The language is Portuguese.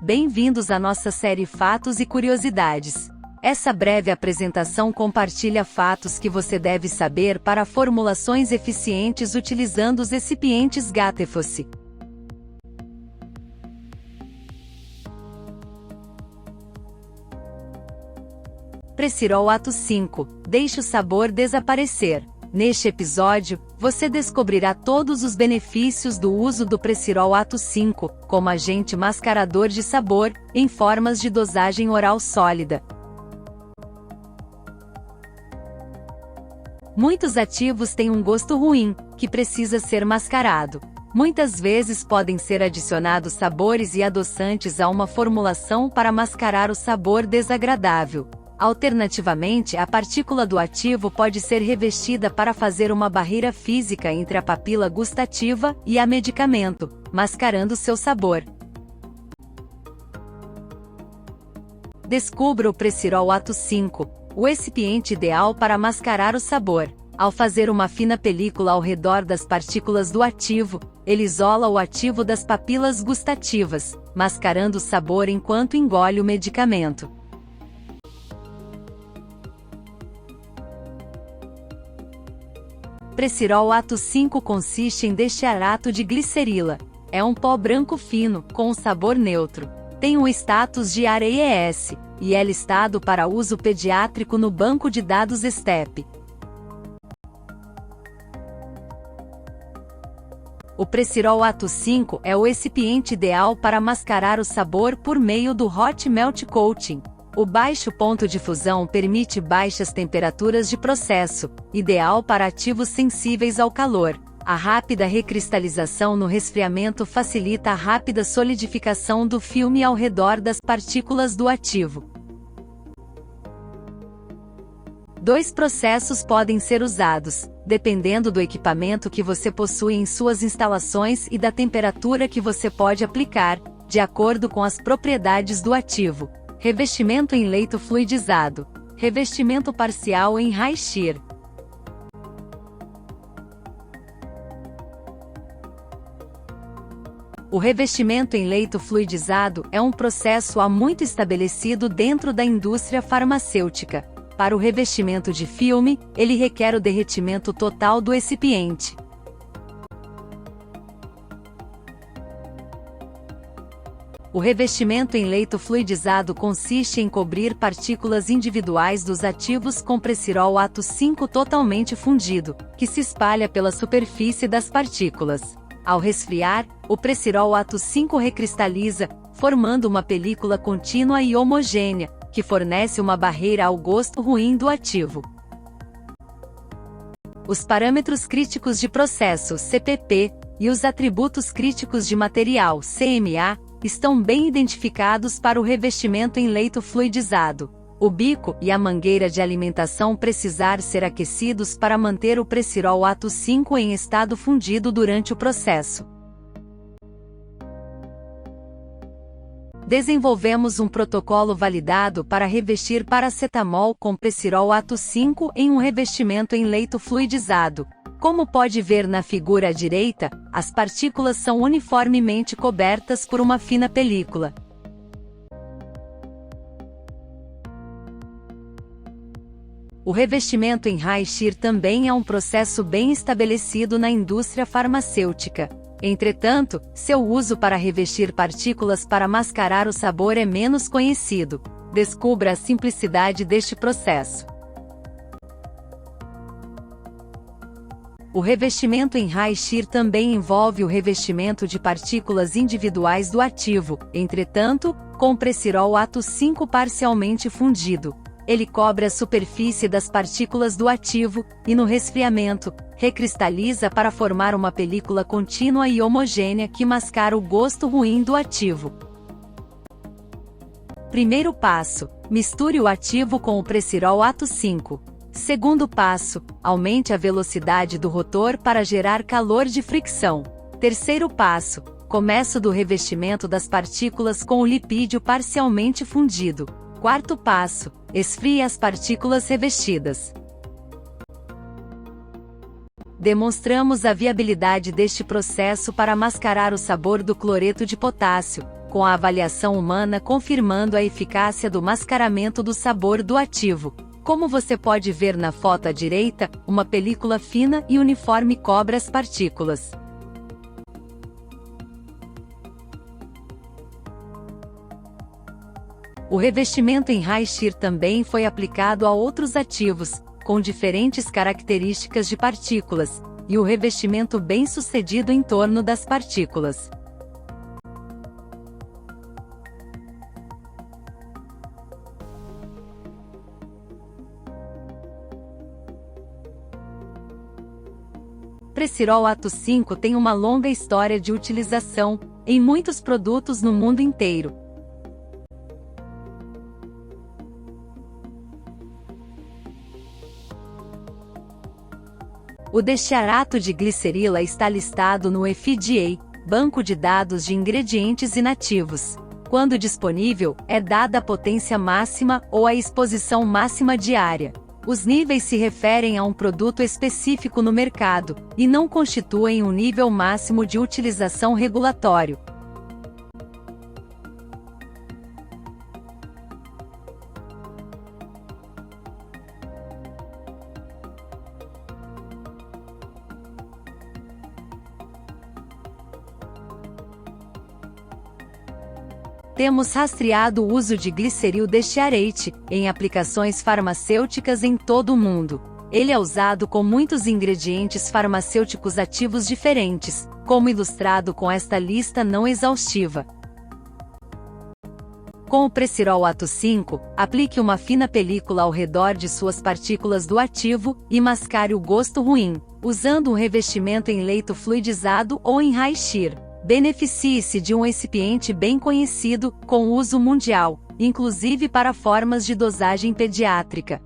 Bem-vindos à nossa série Fatos e Curiosidades. Essa breve apresentação compartilha fatos que você deve saber para formulações eficientes utilizando os recipientes Gattefossé. Pressirol Ato 5. Deixe o sabor desaparecer. Neste episódio, você descobrirá todos os benefícios do uso do Pressirol Ato 5, como agente mascarador de sabor, em formas de dosagem oral sólida. Muitos ativos têm um gosto ruim, que precisa ser mascarado. Muitas vezes podem ser adicionados sabores e adoçantes a uma formulação para mascarar o sabor desagradável. Alternativamente, a partícula do ativo pode ser revestida para fazer uma barreira física entre a papila gustativa e a medicamento, mascarando seu sabor. Descubra o Pressirol Ato 5, o recipiente ideal para mascarar o sabor. Ao fazer uma fina película ao redor das partículas do ativo, ele isola o ativo das papilas gustativas, mascarando o sabor enquanto engole o medicamento. Pressirol Ato 5 consiste em destearato de glicerila. É um pó branco fino, com um sabor neutro. Tem um status de ARES, e é listado para uso pediátrico no banco de dados STEP. O Pressirol Ato 5 é o recipiente ideal para mascarar o sabor por meio do Hot Melt Coating. O baixo ponto de fusão permite baixas temperaturas de processo, ideal para ativos sensíveis ao calor. A rápida recristalização no resfriamento facilita a rápida solidificação do filme ao redor das partículas do ativo. Dois processos podem ser usados, dependendo do equipamento que você possui em suas instalações e da temperatura que você pode aplicar, de acordo com as propriedades do ativo. Revestimento em leito fluidizado. Revestimento parcial em high shear. O revestimento em leito fluidizado é um processo há muito estabelecido dentro da indústria farmacêutica. Para o revestimento de filme, ele requer o derretimento total do recipiente. O revestimento em leito fluidizado consiste em cobrir partículas individuais dos ativos com Pressirol Ato 5 totalmente fundido, que se espalha pela superfície das partículas. Ao resfriar, o Pressirol Ato 5 recristaliza, formando uma película contínua e homogênea, que fornece uma barreira ao gosto ruim do ativo. Os parâmetros críticos de processo (CPP) e os atributos críticos de material (CMA) estão bem identificados para o revestimento em leito fluidizado. O bico e a mangueira de alimentação precisar ser aquecidos para manter o Pressirol Ato 5 em estado fundido durante o processo. Desenvolvemos um protocolo validado para revestir paracetamol com Pressirol Ato 5 em um revestimento em leito fluidizado. Como pode ver na figura à direita, as partículas são uniformemente cobertas por uma fina película. O revestimento em high shear também é um processo bem estabelecido na indústria farmacêutica. Entretanto, seu uso para revestir partículas para mascarar o sabor é menos conhecido. Descubra a simplicidade deste processo. O revestimento em high shear também envolve o revestimento de partículas individuais do ativo, entretanto, com Pressirol Ato 5 parcialmente fundido. Ele cobre a superfície das partículas do ativo, e no resfriamento, recristaliza para formar uma película contínua e homogênea que mascara o gosto ruim do ativo. Primeiro passo: misture o ativo com o Pressirol Ato 5. Segundo passo: aumente a velocidade do rotor para gerar calor de fricção. Terceiro passo: começo do revestimento das partículas com o lipídio parcialmente fundido. Quarto passo: esfrie as partículas revestidas. Demonstramos a viabilidade deste processo para mascarar o sabor do cloreto de potássio, com a avaliação humana confirmando a eficácia do mascaramento do sabor do ativo. Como você pode ver na foto à direita, uma película fina e uniforme cobre as partículas. O revestimento em high shear também foi aplicado a outros ativos, com diferentes características de partículas, e o revestimento bem-sucedido em torno das partículas. Pressirol Ato 5 tem uma longa história de utilização em muitos produtos no mundo inteiro. O destiarato de glicerila está listado no FDA, Banco de Dados de Ingredientes Inativos. Quando disponível, é dada a potência máxima ou a exposição máxima diária. Os níveis se referem a um produto específico no mercado, e não constituem um nível máximo de utilização regulatório. Temos rastreado o uso de gliceril destiarate em aplicações farmacêuticas em todo o mundo. Ele é usado com muitos ingredientes farmacêuticos ativos diferentes, como ilustrado com esta lista não exaustiva. Com o Pressirol Ato 5, aplique uma fina película ao redor de suas partículas do ativo e mascare o gosto ruim, usando um revestimento em leito fluidizado ou em high shear. Beneficie-se de um excipiente bem conhecido, com uso mundial, inclusive para formas de dosagem pediátrica.